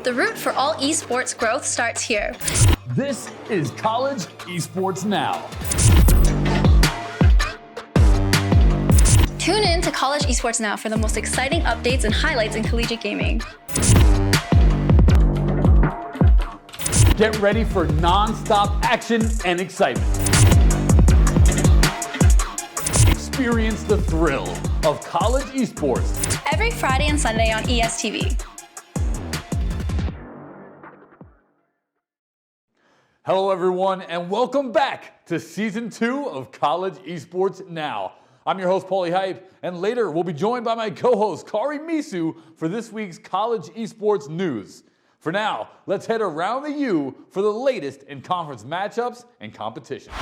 The route for all esports growth starts here. This is College Esports Now. Tune in to College Esports Now for the most exciting updates and highlights in collegiate gaming. Get ready for non-stop action and excitement. Experience the thrill of college esports Every Friday and Sunday on ESTV. Hello everyone and welcome back to Season 2 of College Esports Now. I'm your host Paulie Hype, and later we'll be joined by my co-host Kari Misu for this week's college esports news. For now, let's head around the U for the latest in conference matchups and competition.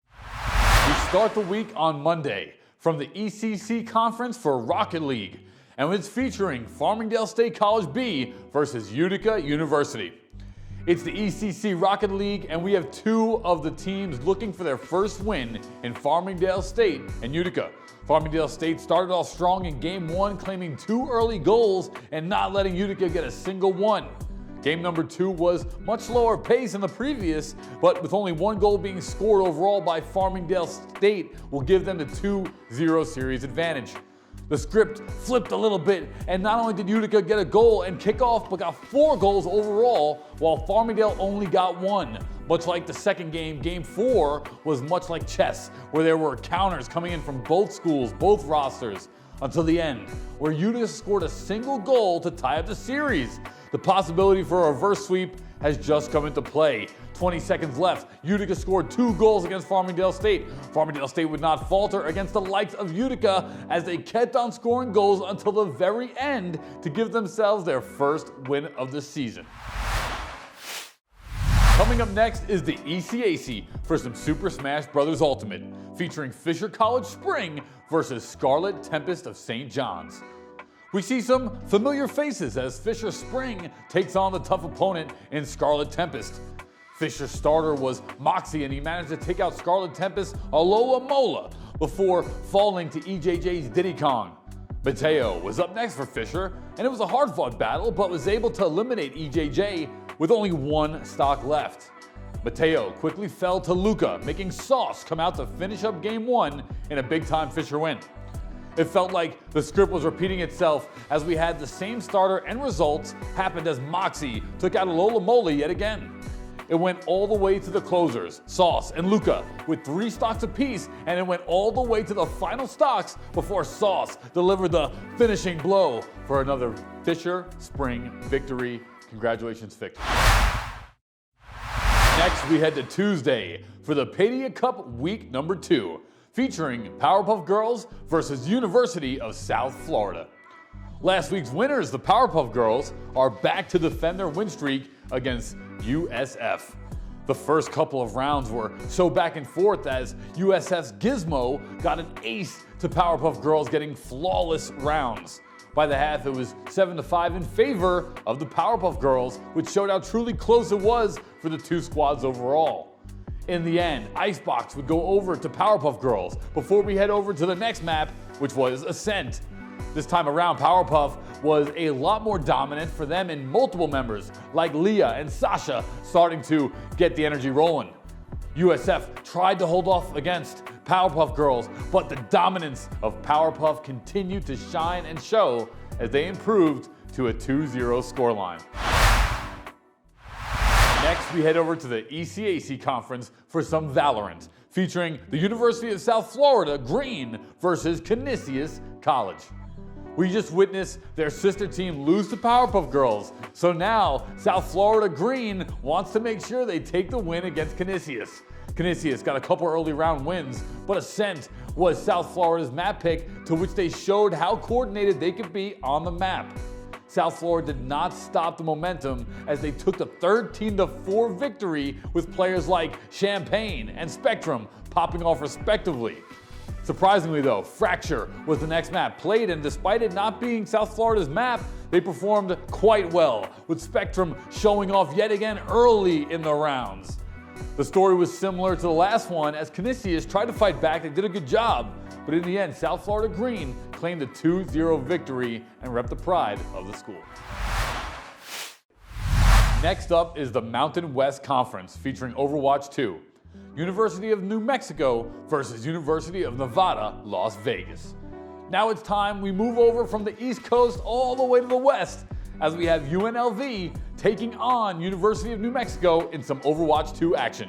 We start the week on Monday from the ECC Conference for Rocket League, and it's featuring Farmingdale State College B versus Utica University. It's the ECC Rocket League, and we have two of the teams looking for their first win in Farmingdale State and Utica. Farmingdale State started off strong in Game 1, claiming 2 early goals and not letting Utica get a single one. Game number 2 was much slower pace than the previous, but with only 1 goal being scored overall by Farmingdale State will give them the 2-0 series advantage. The script flipped a little bit, and not only did Utica get a goal and kick off, but got 4 goals overall, while Farmingdale only got 1. Much like the second game, Game 4 was much like chess, where there were counters coming in from both schools, both rosters, until the end, where Utica scored a single goal to tie up the series. The possibility for a reverse sweep has just come into play. 20 seconds left, Utica scored 2 goals against Farmingdale State. Farmingdale State would not falter against the likes of Utica as they kept on scoring goals until the very end to give themselves their first win of the season. Coming up next is the ECAC for some Super Smash Bros. Ultimate, featuring Fisher College Spring versus Scarlet Tempest of St. John's. We see some familiar faces as Fisher Spring takes on the tough opponent in Scarlet Tempest. Fisher's starter was Moxie, and he managed to take out Scarlet Tempest Alola Mola before falling to EJJ's Diddy Kong. Mateo was up next for Fisher, and it was a hard-fought battle, but was able to eliminate EJJ with only 1 stock left. Mateo quickly fell to Luca, making Sauce come out to finish up Game 1 in a big-time Fisher win. It felt like the script was repeating itself as we had the same starter and results happened as Moxie took out Alola Mola yet again. It went all the way to the closers, Sauce and Luca, with 3 stocks apiece, and it went all the way to the final stocks before Sauce delivered the finishing blow for another Fisher Spring victory. Congratulations, Victor. Next, we head to Tuesday for the Paideia Cup Week number 2, featuring Powerpuff Girls versus University of South Florida. Last week's winners, the Powerpuff Girls, are back to defend their win streak against USF. The first couple of rounds were so back and forth as USF's Gizmo got an ace to Powerpuff Girls, getting flawless rounds. By the half, it was 7-5 in favor of the Powerpuff Girls, which showed how truly close it was for the 2 squads overall. In the end, Icebox would go over to Powerpuff Girls before we head over to the next map, which was Ascent. This time around, Powerpuff was a lot more dominant for them, and multiple members like Leah and Sasha starting to get the energy rolling. USF tried to hold off against Powerpuff Girls, but the dominance of Powerpuff continued to shine and show as they improved to a 2-0 scoreline. Next, we head over to the ECAC Conference for some Valorant, featuring the University of South Florida Green versus Canisius College. We just witnessed their sister team lose to Powerpuff Girls, so now South Florida Green wants to make sure they take the win against Canisius. Canisius got a couple early round wins, but Ascent was South Florida's map pick, to which they showed how coordinated they could be on the map. South Florida did not stop the momentum as they took the 13-4 victory with players like Champagne and Spectrum popping off respectively. Surprisingly though, Fracture was the next map played, and despite it not being South Florida's map, they performed quite well, with Spectrum showing off yet again early in the rounds. The story was similar to the last one as Canisius tried to fight back. They did a good job, but in the end, South Florida Green claimed a 2-0 victory and repped the pride of the school. Next up is the Mountain West Conference featuring Overwatch 2. University of New Mexico versus University of Nevada, Las Vegas. Now it's time we move over from the East Coast all the way to the West as we have UNLV taking on University of New Mexico in some Overwatch 2 action.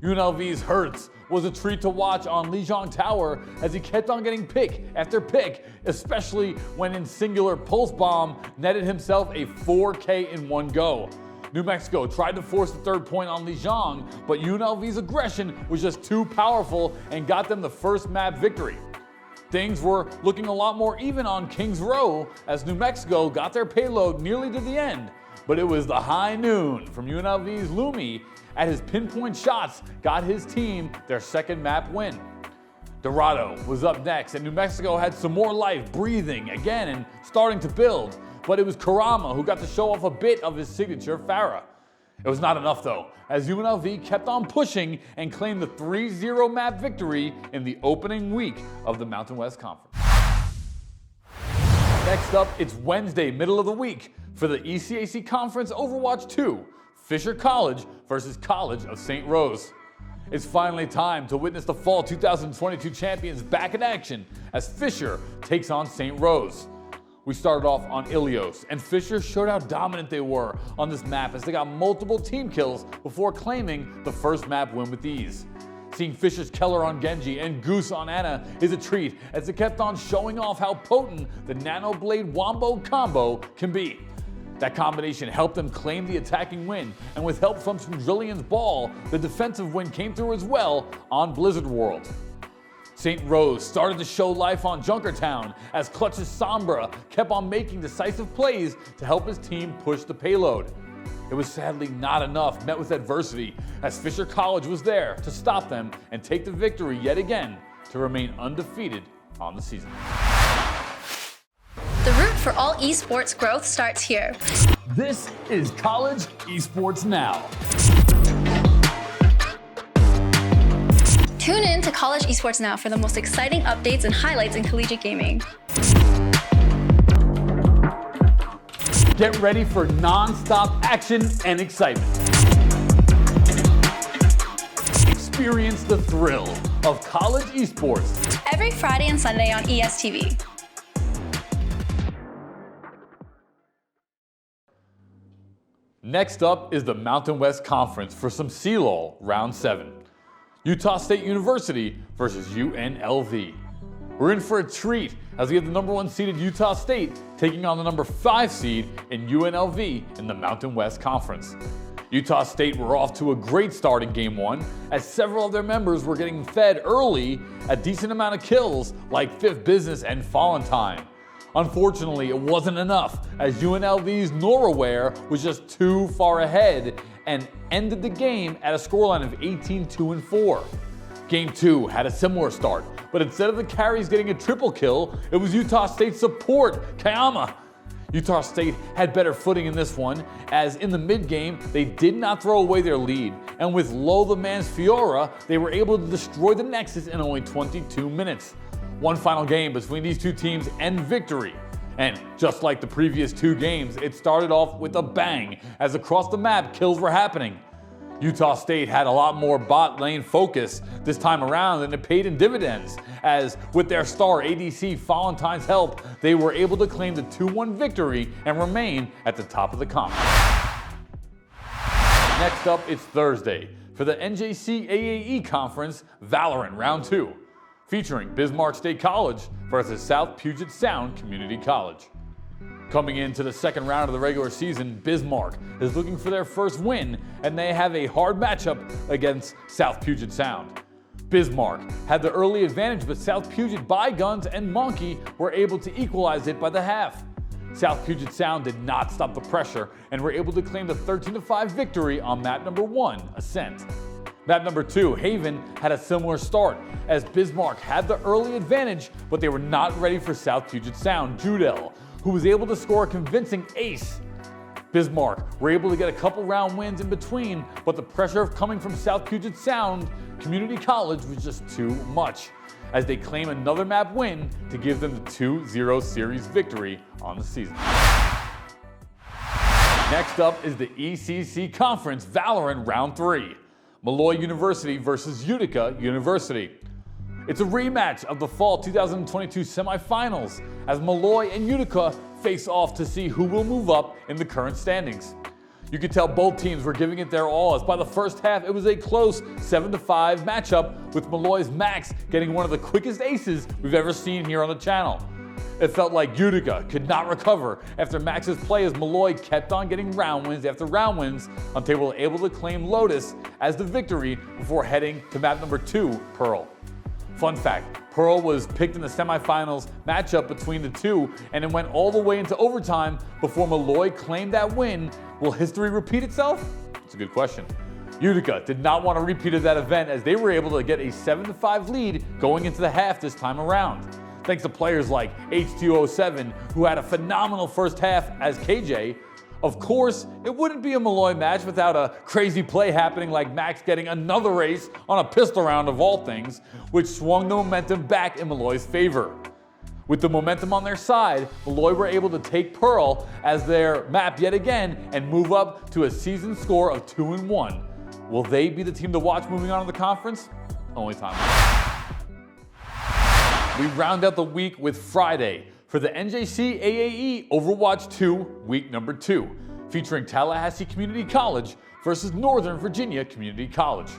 UNLV's Hertz was a treat to watch on Lijiang Tower as he kept on getting pick after pick, especially when in singular pulse bomb netted himself a 4K in one go. New Mexico tried to force the third point on Lijiang, but UNLV's aggression was just too powerful and got them the first map victory. Things were looking a lot more even on Kings Row as New Mexico got their payload nearly to the end, but it was the high noon from UNLV's Lumi at his pinpoint shots got his team their second map win. Dorado was up next and New Mexico had some more life breathing again and starting to build, but it was Karama who got to show off a bit of his signature Pharah. It was not enough though, as UNLV kept on pushing and claimed the 3-0 map victory in the opening week of the Mountain West Conference. Next up, it's Wednesday, middle of the week, for the ECAC Conference Overwatch 2, Fisher College versus College of St. Rose. It's finally time to witness the Fall 2022 champions back in action as Fisher takes on St. Rose. We started off on Ilios, and Fisher showed how dominant they were on this map as they got multiple team kills before claiming the first map win with ease. Seeing Fisher's Keller on Genji and Goose on Ana is a treat as it kept on showing off how potent the Nano Blade Wombo combo can be. That combination helped them claim the attacking win, and with help from Chandrilion's Ball, the defensive win came through as well on Blizzard World. St. Rose started to show life on Junkertown as Clutch's Sombra kept on making decisive plays to help his team push the payload. It was sadly not enough, met with adversity, as Fisher College was there to stop them and take the victory yet again to remain undefeated on the season. The route for all esports growth starts here. This is College Esports Now. Tune in to College Esports Now for the most exciting updates and highlights in collegiate gaming. Get ready for non-stop action and excitement. Experience the thrill of college esports Every Friday and Sunday on ESTV. Next up is the Mountain West Conference for some CLOL Round 7. Utah State University versus UNLV. We're in for a treat as we have the number 1 seeded Utah State taking on the number 5 seed in UNLV in the Mountain West Conference. Utah State were off to a great start in Game 1 as several of their members were getting fed early a decent amount of kills like Fifth Business and Fallen Time. Unfortunately, it wasn't enough as UNLV's Noraware was just too far ahead and ended the game at a scoreline of 18-2-4. Game 2 had a similar start, but instead of the carries getting a triple kill, it was Utah State's support, Kayama. Utah State had better footing in this one, as in the mid-game, they did not throw away their lead, and with Lo the Man's Fiora, they were able to destroy the Nexus in only 22 minutes. One final game between these two teams and victory. And just like the previous 2 games, it started off with a bang as across the map kills were happening. Utah State had a lot more bot lane focus this time around and it paid in dividends, as with their star ADC Falentine's help, they were able to claim the 2-1 victory and remain at the top of the conference. Next up, it's Thursday for the NJC AAE Conference Valorant Round 2. Featuring Bismarck State College versus South Puget Sound Community College. Coming into the second round of the regular season, Bismarck is looking for their first win, and they have a hard matchup against South Puget Sound. Bismarck had the early advantage, but South Puget by Guns and Monkey were able to equalize it by the half. South Puget Sound did not stop the pressure and were able to claim the 13-5 victory on map number 1, Ascent. Map number 2, Haven, had a similar start, as Bismarck had the early advantage, but they were not ready for South Puget Sound, Judel, who was able to score a convincing ace. Bismarck were able to get a couple round wins in between, but the pressure of coming from South Puget Sound Community College was just too much, as they claim another map win to give them the 2-0 series victory on the season. Next up is the ECC Conference Valorant Round 3. Malloy University versus Utica University. It's a rematch of the Fall 2022 semifinals as Malloy and Utica face off to see who will move up in the current standings. You could tell both teams were giving it their all, as by the first half it was a close 7-5 matchup, with Malloy's Max getting one of the quickest aces we've ever seen here on the channel. It felt like Utica could not recover after Max's play, as Malloy kept on getting round wins after round wins until they were able to claim Lotus as the victory before heading to map number 2, Pearl. Fun fact, Pearl was picked in the semifinals matchup between the two, and it went all the way into overtime before Malloy claimed that win. Will history repeat itself? It's a good question. Utica did not want to repeat of that event, as they were able to get a 7-5 lead going into the half this time around. Thanks to players like H207, who had a phenomenal first half as KJ. Of course, it wouldn't be a Malloy match without a crazy play happening, like Max getting another ace on a pistol round of all things, which swung the momentum back in Malloy's favor. With the momentum on their side, Malloy were able to take Pearl as their map yet again and move up to a season score of 2-1. Will they be the team to watch moving on to the conference? Only time will tell. We round out the week with Friday for the NJC AAE Overwatch 2 week number 2, featuring Tallahassee Community College versus Northern Virginia Community College.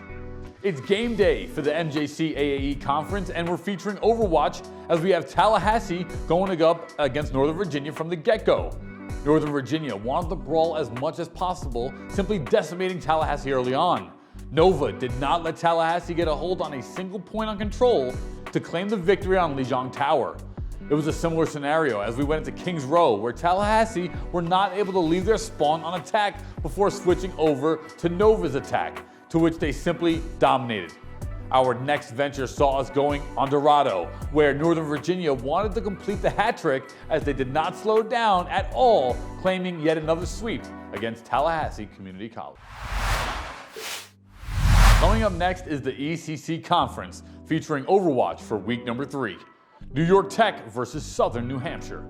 It's game day for the NJC AAE conference, and we're featuring Overwatch as we have Tallahassee going up against Northern Virginia from the get-go. Northern Virginia wanted to brawl as much as possible, simply decimating Tallahassee early on. Nova did not let Tallahassee get a hold on a single point on control to claim the victory on Lijiang Tower. It was a similar scenario as we went into Kings Row, where Tallahassee were not able to leave their spawn on attack before switching over to Nova's attack, to which they simply dominated. Our next venture saw us going on Dorado, where Northern Virginia wanted to complete the hat trick as they did not slow down at all, claiming yet another sweep against Tallahassee Community College. Coming up next is the ECC Conference, featuring Overwatch for week number 3. New York Tech versus Southern New Hampshire.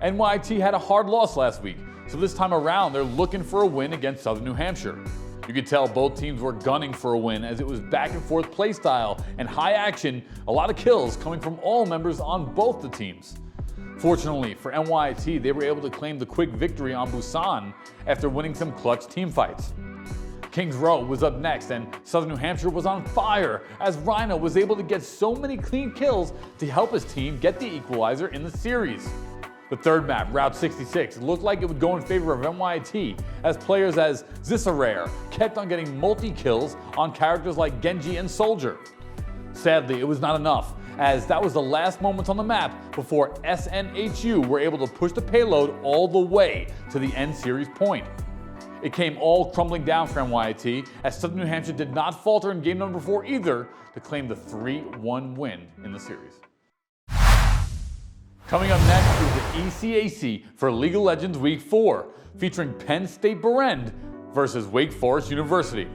NYT had a hard loss last week, so this time around they're looking for a win against Southern New Hampshire. You could tell both teams were gunning for a win, as it was back and forth play style and high action, a lot of kills coming from all members on both the teams. Fortunately for NYT, they were able to claim the quick victory on Busan after winning some clutch team fights. Kings Row was up next, and Southern New Hampshire was on fire as Rhino was able to get so many clean kills to help his team get the equalizer in the series. The third map, Route 66, looked like it would go in favor of NYT, as players as Zisarare kept on getting multi-kills on characters like Genji and Soldier. Sadly, it was not enough, as that was the last moments on the map before SNHU were able to push the payload all the way to the end series point. It came all crumbling down for NYT, as Southern New Hampshire did not falter in game number 4 either to claim the 3-1 win in the series. Coming up next is the ECAC for League of Legends Week 4, featuring Penn State Berend versus Wake Forest University.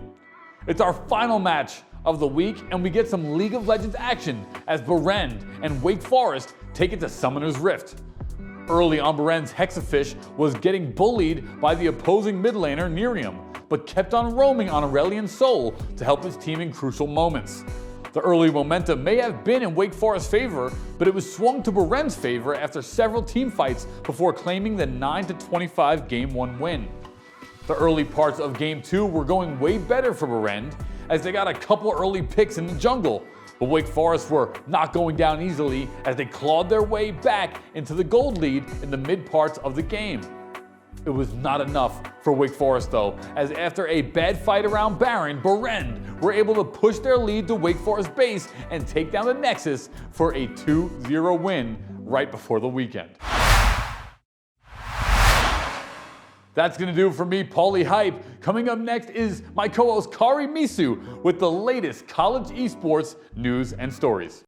It's our final match of the week, and we get some League of Legends action as Berend and Wake Forest take it to Summoner's Rift. Early on, Berend's Hexafish was getting bullied by the opposing mid laner Nerium, but kept on roaming on Aurelion Sol to help his team in crucial moments. The early momentum may have been in Wake Forest's favor, but it was swung to Berend's favor after several team fights before claiming the 9-25 Game 1 win. The early parts of Game 2 were going way better for Berend, as they got a couple early picks in the jungle, but Wake Forest were not going down easily as they clawed their way back into the gold lead in the mid parts of the game. It was not enough for Wake Forest though, as after a bad fight around Baron, Berend were able to push their lead to Wake Forest base and take down the Nexus for a 2-0 win right before the weekend. That's going to do it for me, Paulie Hype. Coming up next is my co-host Kari Misu with the latest college esports news and stories.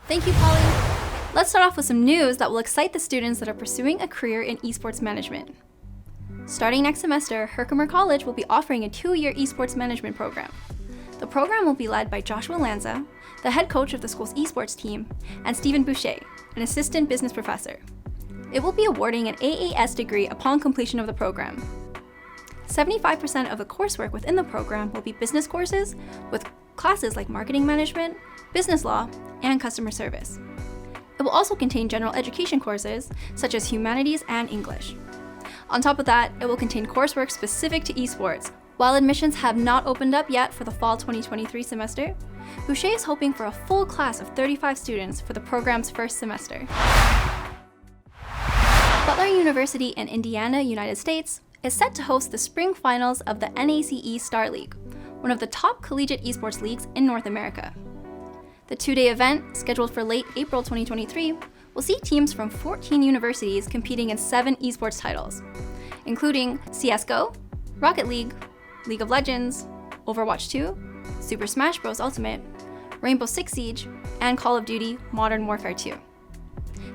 Thank you, Paulie. Let's start off with some news that will excite the students that are pursuing a career in esports management. Starting next semester, Herkimer College will be offering a 2-year esports management program. The program will be led by Joshua Lanza, the head coach of the school's esports team, and Stephen Boucher, an assistant business professor. it will be awarding an AAS degree upon completion of the program. 75% of the coursework within the program will be business courses with classes like marketing management, business law, and customer service. It will also contain general education courses such as humanities and English. On top of that, it will contain coursework specific to esports. While admissions have not opened up yet for the fall 2023 semester, Boucher is hoping for a full class of 35 students for the program's first semester. Butler University in Indiana, United States, is set to host the spring finals of the NACE Star League, one of the top collegiate esports leagues in North America. The two-day event, scheduled for late April 2023, will see teams from 14 universities competing in 7 esports titles, including CSGO, Rocket League, League of Legends, Overwatch 2, Super Smash Bros. Ultimate, Rainbow Six Siege, and Call of Duty Modern Warfare 2.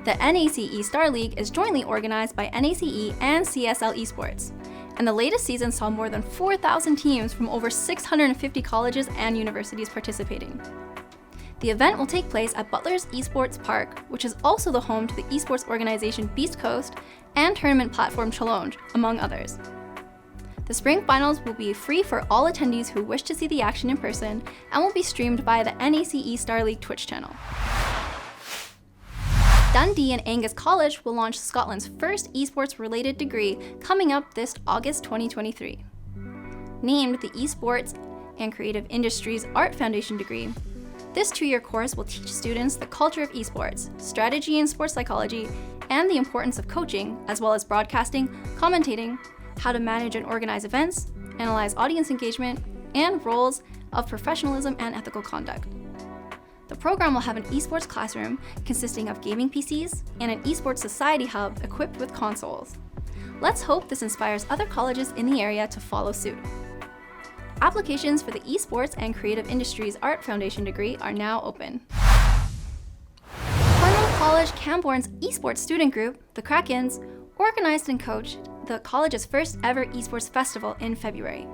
The NACE Star League is jointly organized by NACE and CSL Esports, and the latest season saw more than 4,000 teams from over 650 colleges and universities participating. The event will take place at Butler's Esports Park, which is also the home to the esports organization Beast Coast and tournament platform Challenge, among others. The spring finals will be free for all attendees who wish to see the action in person and will be streamed via the NACE Star League Twitch channel. Dundee and Angus College will launch Scotland's first esports-related degree coming up this August 2023. Named the Esports and Creative Industries Art Foundation degree, this 2-year course will teach students the culture of esports, strategy and sports psychology, and the importance of coaching, as well as broadcasting, commentating, how to manage and organize events, analyze audience engagement, and roles of professionalism and ethical conduct. The program will have an esports classroom consisting of gaming PCs and an esports society hub equipped with consoles. Let's hope this inspires other colleges in the area to follow suit. Applications for the Esports and Creative Industries Art Foundation degree are now open. Cornwall College Camborne's esports student group, the Krakens, organized and coached the college's first ever esports festival in February.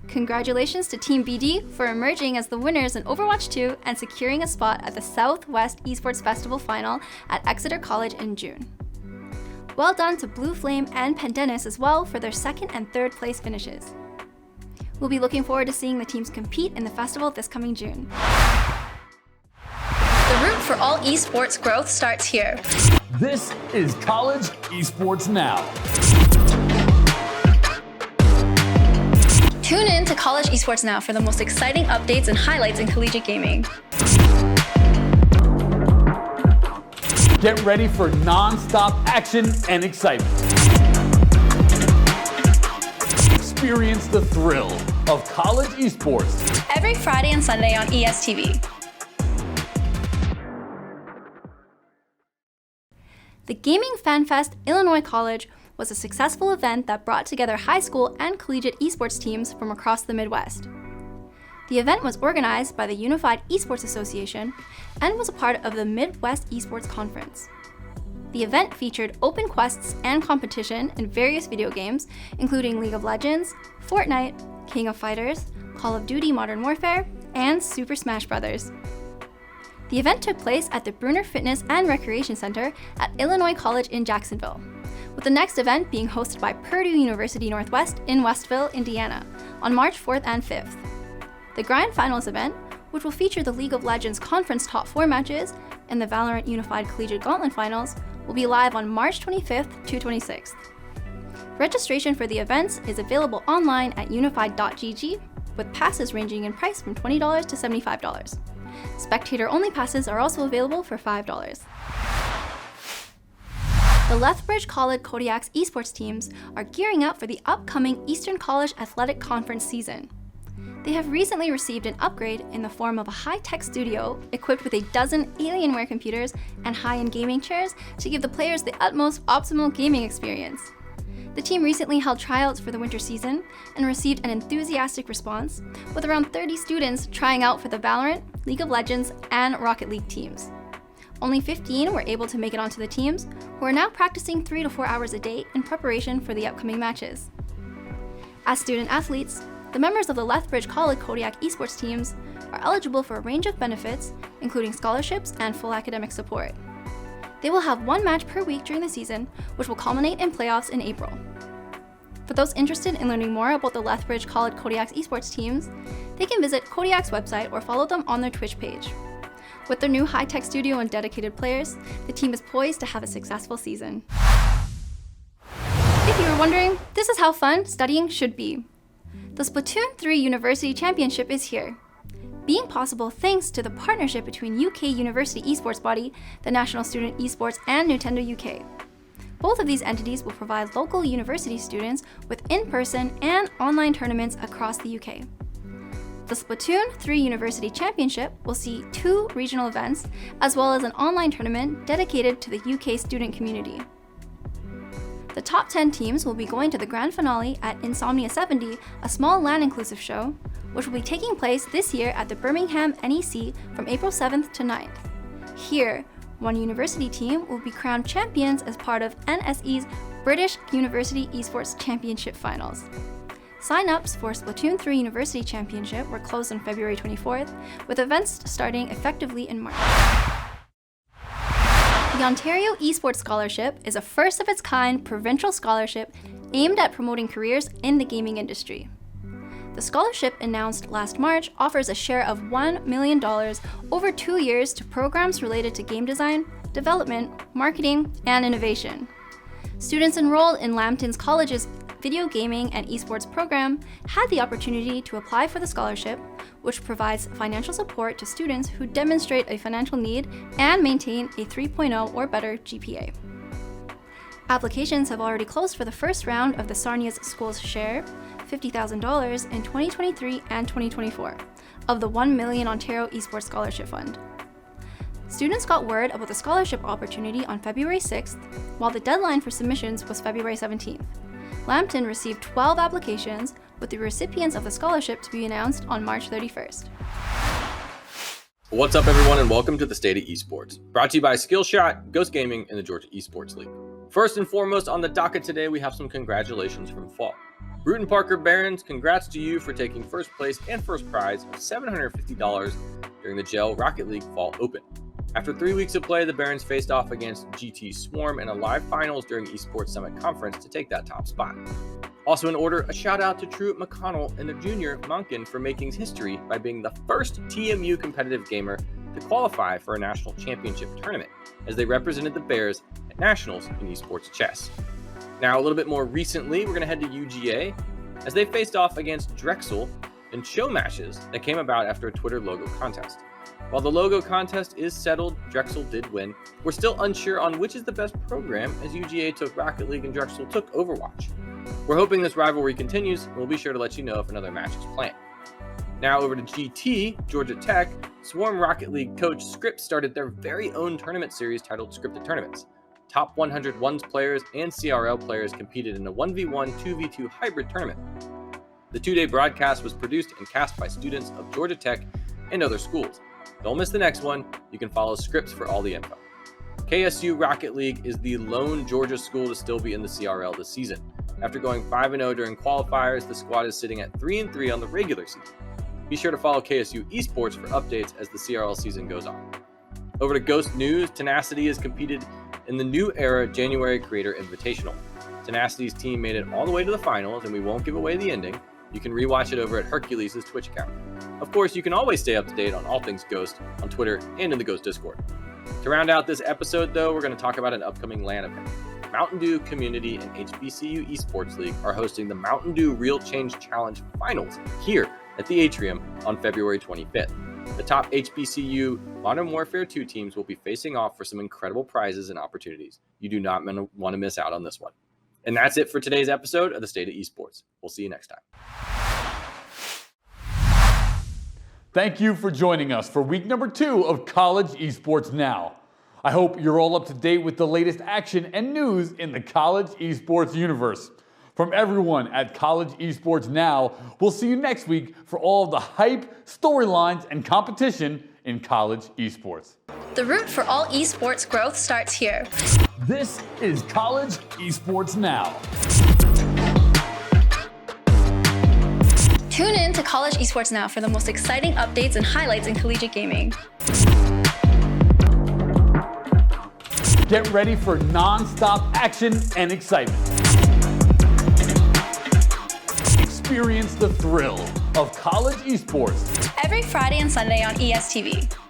Congratulations to Team BD for emerging as the winners in Overwatch 2 and securing a spot at the Southwest Esports Festival final at Exeter College in June. Well done to Blue Flame and Pendennis as well for their 2nd and 3rd place finishes. We'll be looking forward to seeing the teams compete in the festival this coming June. The route for all esports growth starts here. This is College Esports Now. Tune in to College Esports Now for the most exciting updates and highlights in collegiate gaming. Get ready for non-stop action and excitement. Experience the thrill of college esports Every Friday and Sunday on ESTV. The Gaming Fan Fest Illinois College was a successful event that brought together high school and collegiate esports teams from across the Midwest. The event was organized by the Unified Esports Association and was a part of the Midwest Esports Conference. The event featured open quests and competition in various video games, including League of Legends, Fortnite, King of Fighters, Call of Duty Modern Warfare, and Super Smash Bros. The event took place at the Bruner Fitness and Recreation Center at Illinois College in Jacksonville, with the next event being hosted by Purdue University Northwest in Westville, Indiana, on March 4th and 5th. The Grind Finals event, which will feature the League of Legends Conference Top 4 matches and the Valorant Unified Collegiate Gauntlet Finals, will be live on March 25th to 26th. Registration for the events is available online at unified.gg, with passes ranging in price from $20 to $75. Spectator-only passes are also available for $5. The Lethbridge College Kodiak's esports teams are gearing up for the upcoming Eastern College Athletic Conference season. They have recently received an upgrade in the form of a high-tech studio equipped with a dozen Alienware computers and high-end gaming chairs to give the players the utmost optimal gaming experience. The team recently held tryouts for the winter season and received an enthusiastic response, with around 30 students trying out for the Valorant, League of Legends, and Rocket League teams. Only 15 were able to make it onto the teams, who are now practicing 3 to 4 hours a day in preparation for the upcoming matches. As student athletes, the members of the Lethbridge College Kodiak esports teams are eligible for a range of benefits, including scholarships and full academic support. They will have one match per week during the season, which will culminate in playoffs in April. For those interested in learning more about the Lethbridge College Kodiak's esports teams, they can visit Kodiak's website or follow them on their Twitch page. With their new high-tech studio and dedicated players, the team is poised to have a successful season. If you were wondering, this is how fun studying should be. The Splatoon 3 University Championship is here, being possible thanks to the partnership between UK University esports body, the National Student Esports, and Nintendo UK. Both of these entities will provide local university students with in-person and online tournaments across the UK. The Splatoon 3 University Championship will see 2 regional events, as well as an online tournament dedicated to the UK student community. The top 10 teams will be going to the grand finale at Insomnia 70, a small LAN-inclusive show, which will be taking place this year at the Birmingham NEC from April 7th to 9th. Here, one university team will be crowned champions as part of NSE's British University Esports Championship Finals. Sign-ups for Splatoon 3 University Championship were closed on February 24th, with events starting effectively in March. The Ontario Esports Scholarship is a first-of-its-kind provincial scholarship aimed at promoting careers in the gaming industry. The scholarship, announced last March, offers a share of $1 million over 2 years to programs related to game design, development, marketing, and innovation. Students enrolled in Lambton College's video gaming and esports program had the opportunity to apply for the scholarship, which provides financial support to students who demonstrate a financial need and maintain a 3.0 or better GPA. Applications have already closed for the first round of the Sarnia's Schools Share, $50,000 in 2023 and 2024, of the $1 million Ontario Esports Scholarship Fund. Students got word about the scholarship opportunity on February 6th, while the deadline for submissions was February 17th. Lambton received 12 applications, with the recipients of the scholarship to be announced on March 31st. What's up, everyone, and welcome to the State of Esports, brought to you by Skillshot, Ghost Gaming, and the Georgia Esports League. First and foremost on the docket today, we have some congratulations from fall. Bruton Parker Barons, congrats to you for taking first place and first prize of $750 during the Gel Rocket League Fall Open. After 3 weeks of play, the Barons faced off against GT Swarm in a live finals during Esports Summit Conference to take that top spot. Also in order, a shout out to Truett McConnell and the junior Monken for making history by being the first TMU competitive gamer to qualify for a national championship tournament, as they represented the Bears at nationals in esports chess. Now, a little bit more recently, we're going to head to UGA as they faced off against Drexel in show matches that came about after a Twitter logo contest. While the logo contest is settled, Drexel did win. We're still unsure on which is the best program, as UGA took Rocket League and Drexel took Overwatch. We're hoping this rivalry continues, and we'll be sure to let you know if another match is planned. Now over to GT, Georgia Tech, Swarm Rocket League coach Scripps started their very own tournament series titled Scripted Tournaments. Top 100 ones players and CRL players competed in a 1v1, 2v2 hybrid tournament. The 2-day broadcast was produced and cast by students of Georgia Tech and other schools. Don't miss the next one. You can follow Scripps for all the info. KSU Rocket League is the lone Georgia school to still be in the CRL this season. After going 5-0 during qualifiers, the squad is sitting at 3-3 on the regular season. Be sure to follow KSU Esports for updates as the CRL season goes on. Over to Ghost News, Tenacity has competed in the New Era January Creator Invitational. Tenacity's team made it all the way to the finals, and we won't give away the ending. You can rewatch it over at Hercules' Twitch account. Of course, you can always stay up to date on all things Ghost on Twitter and in the Ghost Discord. To round out this episode, though, we're going to talk about an upcoming LAN event. Mountain Dew Community and HBCU Esports League are hosting the Mountain Dew Real Change Challenge Finals here at the Atrium on February 25th. The top HBCU Modern Warfare 2 teams will be facing off for some incredible prizes and opportunities. You do not want to miss out on this one. And that's it for today's episode of the State of Esports. We'll see you next time. Thank you for joining us for week number 2 of College Esports Now. I hope you're all up to date with the latest action and news in the college esports universe. From everyone at College Esports Now, we'll see you next week for all of the hype, storylines, and competition in college esports. The route for all esports growth starts here. This is College Esports Now. Tune in to College Esports Now for the most exciting updates and highlights in collegiate gaming. Get ready for non-stop action and excitement. Experience the thrill of college esports Every Friday and Sunday on ESTV.